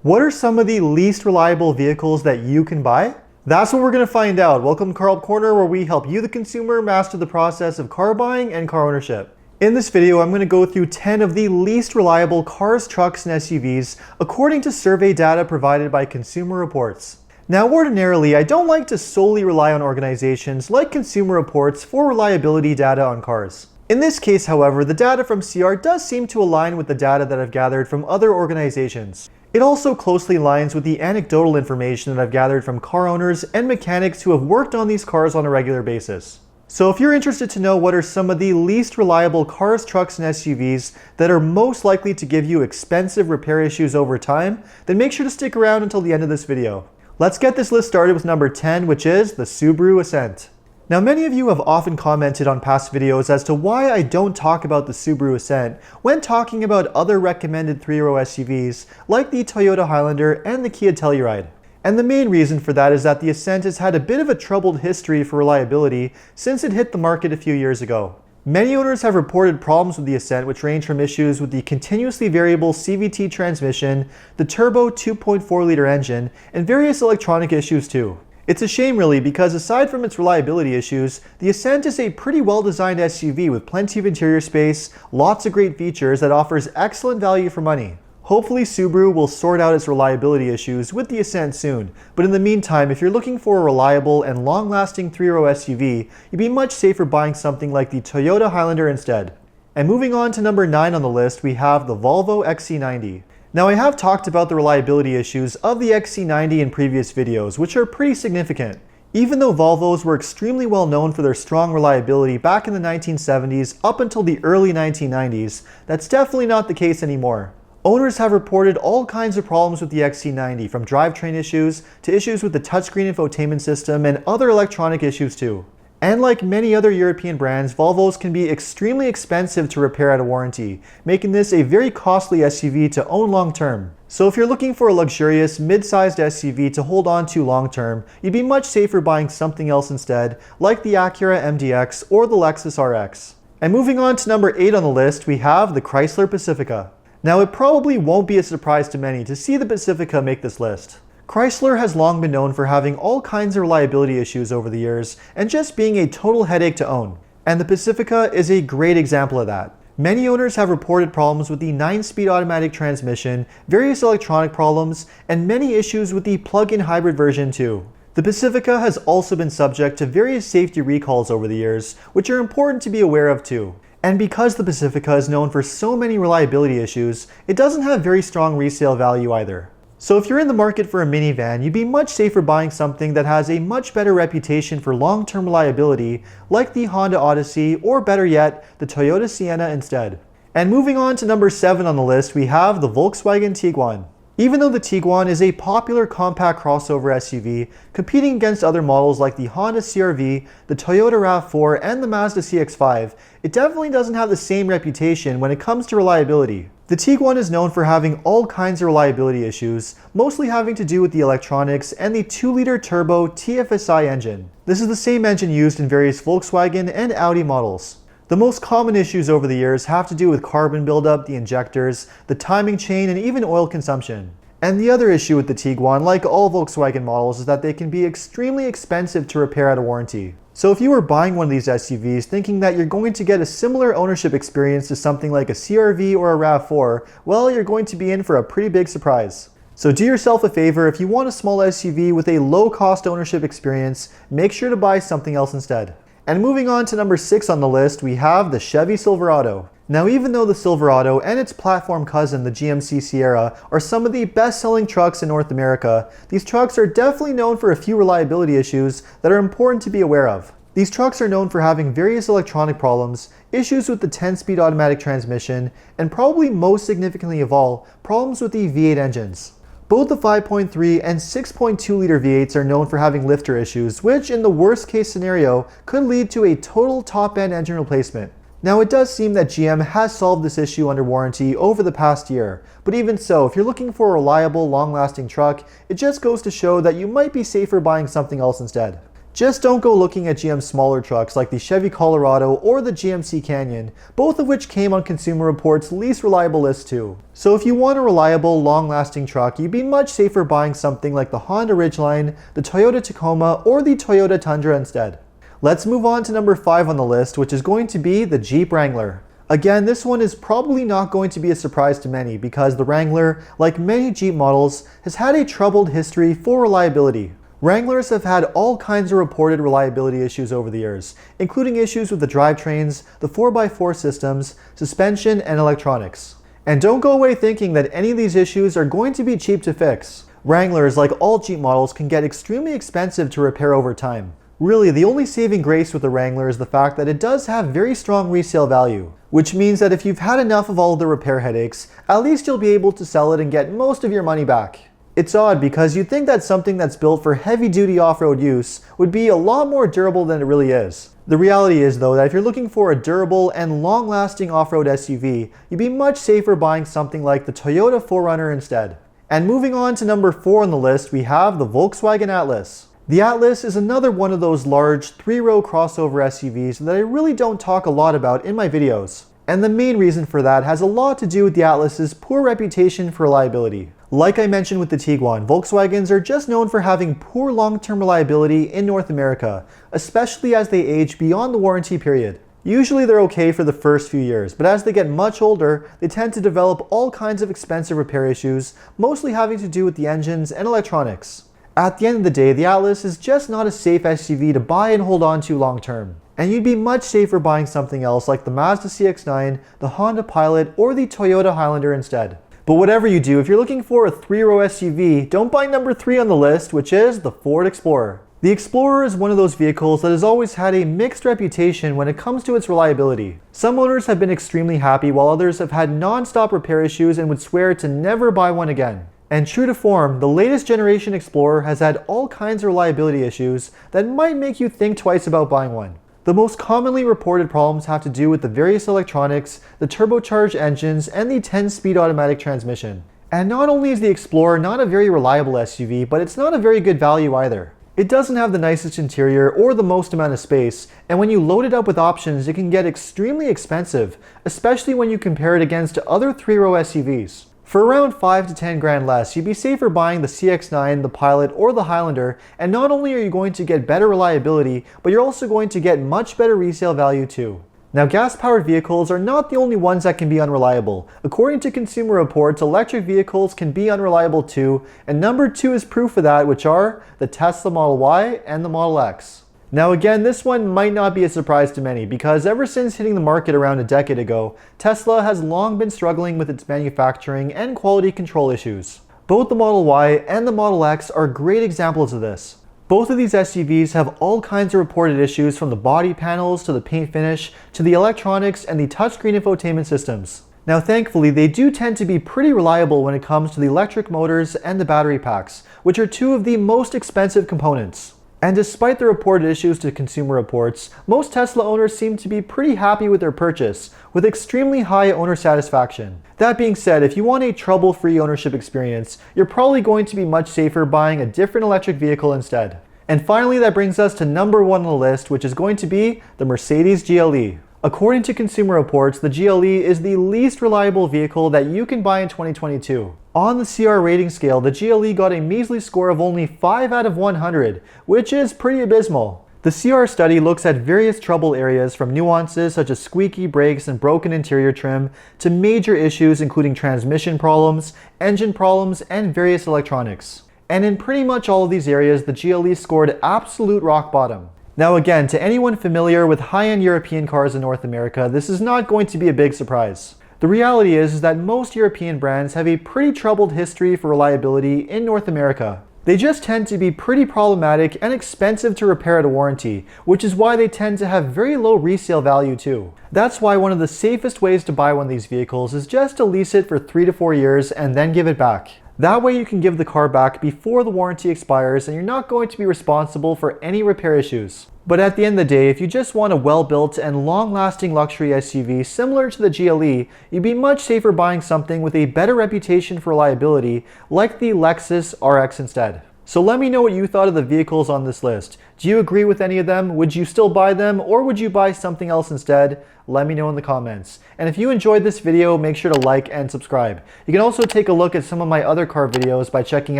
What are some of the least reliable vehicles that you can buy? That's what we're going to find out. Welcome to Car Help Corner, where we help you, the consumer, master the process of car buying and car ownership. In this video, I'm going to go through 10 of the least reliable cars, trucks, and SUVs according to survey data provided by Consumer Reports. Now, ordinarily, I don't like to solely rely on organizations like Consumer Reports for reliability data on cars. In this case, however, the data from CR does seem to align with the data that I've gathered from other organizations. It also closely aligns with the anecdotal information that I've gathered from car owners and mechanics who have worked on these cars on a regular basis. So if you're interested to know what are some of the least reliable cars, trucks, and SUVs that are most likely to give you expensive repair issues over time, then make sure to stick around until the end of this video. Let's get this list started with number 10, which is the Subaru ASCENT. Now, many of you have often commented on past videos as to why I don't talk about the Subaru ASCENT when talking about other recommended 3-row SUVs like the Toyota Highlander and the Kia Telluride. And the main reason for that is that the ASCENT has had a bit of a troubled history for reliability since it hit the market a few years ago. Many owners have reported problems with the ASCENT, which range from issues with the continuously variable CVT transmission, the turbo 2.4-liter engine, and various electronic issues too. It's a shame really, because aside from its reliability issues, the ASCENT is a pretty well-designed SUV with plenty of interior space, lots of great features that offers excellent value for money. Hopefully Subaru will sort out its reliability issues with the ASCENT soon, but in the meantime, if you're looking for a reliable and long-lasting 3-row SUV, you'd be much safer buying something like the Toyota Highlander instead. And moving on to number 9 on the list, we have the Volvo XC90. Now, I have talked about the reliability issues of the XC90 in previous videos, which are pretty significant. Even though Volvos were extremely well known for their strong reliability back in the 1970s up until the early 1990s, that's definitely not the case anymore. Owners have reported all kinds of problems with the XC90, from drivetrain issues to issues with the touchscreen infotainment system and other electronic issues too. And like many other European brands, Volvos can be extremely expensive to repair out of warranty, making this a very costly SUV to own long term. So if you're looking for a luxurious, mid-sized SUV to hold on to long term, you'd be much safer buying something else instead, like the Acura MDX or the Lexus RX. And moving on to number 8 on the list, we have the Chrysler Pacifica. Now, it probably won't be a surprise to many to see the Pacifica make this list. Chrysler has long been known for having all kinds of reliability issues over the years and just being a total headache to own. And the Pacifica is a great example of that. Many owners have reported problems with the 9-speed automatic transmission, various electronic problems, and many issues with the plug-in hybrid version too. The Pacifica has also been subject to various safety recalls over the years, which are important to be aware of too. And because the Pacifica is known for so many reliability issues, it doesn't have very strong resale value either. So if you're in the market for a minivan, you'd be much safer buying something that has a much better reputation for long-term reliability, like the Honda Odyssey, or better yet, the Toyota Sienna instead. And moving on to number 7 on the list, we have the Volkswagen Tiguan. Even though the Tiguan is a popular compact crossover SUV, competing against other models like the Honda CR-V, the Toyota RAV4, and the Mazda CX-5, it definitely doesn't have the same reputation when it comes to reliability. The Tiguan is known for having all kinds of reliability issues, mostly having to do with the electronics and the 2-liter turbo TFSI engine. This is the same engine used in various Volkswagen and Audi models. The most common issues over the years have to do with carbon buildup, the injectors, the timing chain, and even oil consumption. And the other issue with the Tiguan, like all Volkswagen models, is that they can be extremely expensive to repair out of warranty. So if you were buying one of these SUVs thinking that you're going to get a similar ownership experience to something like a CR-V or a RAV4, well, you're going to be in for a pretty big surprise. So do yourself a favor, if you want a small SUV with a low-cost ownership experience, make sure to buy something else instead. And moving on to number 6 on the list, we have the Chevy Silverado. Now, even though the Silverado and its platform cousin, the GMC Sierra, are some of the best-selling trucks in North America, these trucks are definitely known for a few reliability issues that are important to be aware of. These trucks are known for having various electronic problems, issues with the 10-speed automatic transmission, and probably most significantly of all, problems with the V8 engines. Both the 5.3 and 6.2-liter V8s are known for having lifter issues, which in the worst case scenario could lead to a total top-end engine replacement. Now, it does seem that GM has solved this issue under warranty over the past year, but even so, if you're looking for a reliable, long-lasting truck, it just goes to show that you might be safer buying something else instead. Just don't go looking at GM's smaller trucks like the Chevy Colorado or the GMC Canyon, both of which came on Consumer Reports' least reliable list too. So if you want a reliable, long-lasting truck, you'd be much safer buying something like the Honda Ridgeline, the Toyota Tacoma, or the Toyota Tundra instead. Let's move on to number 5 on the list, which is going to be the Jeep Wrangler. Again, this one is probably not going to be a surprise to many because the Wrangler, like many Jeep models, has had a troubled history for reliability. Wranglers have had all kinds of reported reliability issues over the years, including issues with the drivetrains, the 4x4 systems, suspension, and electronics. And don't go away thinking that any of these issues are going to be cheap to fix. Wranglers, like all Jeep models, can get extremely expensive to repair over time. Really, the only saving grace with the Wrangler is the fact that it does have very strong resale value, which means that if you've had enough of all of the repair headaches, at least you'll be able to sell it and get most of your money back. It's odd because you'd think that something that's built for heavy-duty off-road use would be a lot more durable than it really is. The reality is though that if you're looking for a durable and long-lasting off-road SUV, you'd be much safer buying something like the Toyota 4Runner instead. And moving on to number 4 on the list, we have the Volkswagen Atlas. The Atlas is another one of those large 3-row crossover SUVs that I really don't talk a lot about in my videos. And the main reason for that has a lot to do with the Atlas's poor reputation for reliability. Like I mentioned with the Tiguan, Volkswagens are just known for having poor long-term reliability in North America, especially as they age beyond the warranty period. Usually they're okay for the first few years, but as they get much older, they tend to develop all kinds of expensive repair issues, mostly having to do with the engines and electronics. At the end of the day, the Atlas is just not a safe SUV to buy and hold on to long term. And you'd be much safer buying something else like the Mazda CX-9, the Honda Pilot, or the Toyota Highlander instead. But whatever you do, if you're looking for a 3-row SUV, don't buy number 3 on the list, which is the Ford Explorer. The Explorer is one of those vehicles that has always had a mixed reputation when it comes to its reliability. Some owners have been extremely happy while others have had non-stop repair issues and would swear to never buy one again. And true to form, the latest generation Explorer has had all kinds of reliability issues that might make you think twice about buying one. The most commonly reported problems have to do with the various electronics, the turbocharged engines, and the 10-speed automatic transmission. And not only is the Explorer not a very reliable SUV, but it's not a very good value either. It doesn't have the nicest interior or the most amount of space, and when you load it up with options, it can get extremely expensive, especially when you compare it against other 3-row SUVs. For around 5 to 10 grand less, you'd be safer buying the CX-9, the Pilot, or the Highlander, and not only are you going to get better reliability, but you're also going to get much better resale value too. Now, gas-powered vehicles are not the only ones that can be unreliable. According to Consumer Reports, electric vehicles can be unreliable too, and number 2 is proof of that, which are the Tesla Model Y and the Model X. Now again, this one might not be a surprise to many because ever since hitting the market around a decade ago, Tesla has long been struggling with its manufacturing and quality control issues. Both the Model Y and the Model X are great examples of this. Both of these SUVs have all kinds of reported issues, from the body panels to the paint finish to the electronics and the touchscreen infotainment systems. Now thankfully, they do tend to be pretty reliable when it comes to the electric motors and the battery packs, which are 2 of the most expensive components. And despite the reported issues to Consumer Reports, most Tesla owners seem to be pretty happy with their purchase, with extremely high owner satisfaction. That being said, if you want a trouble-free ownership experience, you're probably going to be much safer buying a different electric vehicle instead. And finally, that brings us to number 1 on the list, which is going to be the Mercedes GLE. According to Consumer Reports, the GLE is the least reliable vehicle that you can buy in 2022. On the CR rating scale, the GLE got a measly score of only 5 out of 100, which is pretty abysmal. The CR study looks at various trouble areas, from nuances such as squeaky brakes and broken interior trim to major issues including transmission problems, engine problems, and various electronics. And in pretty much all of these areas, the GLE scored absolute rock bottom. Now again, to anyone familiar with high-end European cars in North America, this is not going to be a big surprise. The reality is that most European brands have a pretty troubled history for reliability in North America. They just tend to be pretty problematic and expensive to repair at a warranty, which is why they tend to have very low resale value too. That's why one of the safest ways to buy one of these vehicles is just to lease it for 3 to 4 years and then give it back. That way you can give the car back before the warranty expires and you're not going to be responsible for any repair issues. But at the end of the day, if you just want a well-built and long-lasting luxury SUV similar to the GLE, you'd be much safer buying something with a better reputation for reliability like the Lexus RX instead. So let me know what you thought of the vehicles on this list. Do you agree with any of them? Would you still buy them, or would you buy something else instead? Let me know in the comments. And if you enjoyed this video, make sure to like and subscribe. You can also take a look at some of my other car videos by checking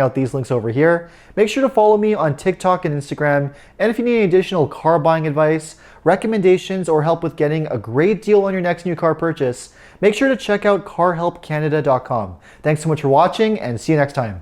out these links over here. Make sure to follow me on TikTok and Instagram. And if you need any additional car buying advice, recommendations, or help with getting a great deal on your next new car purchase, make sure to check out carhelpcanada.com. Thanks so much for watching, and see you next time.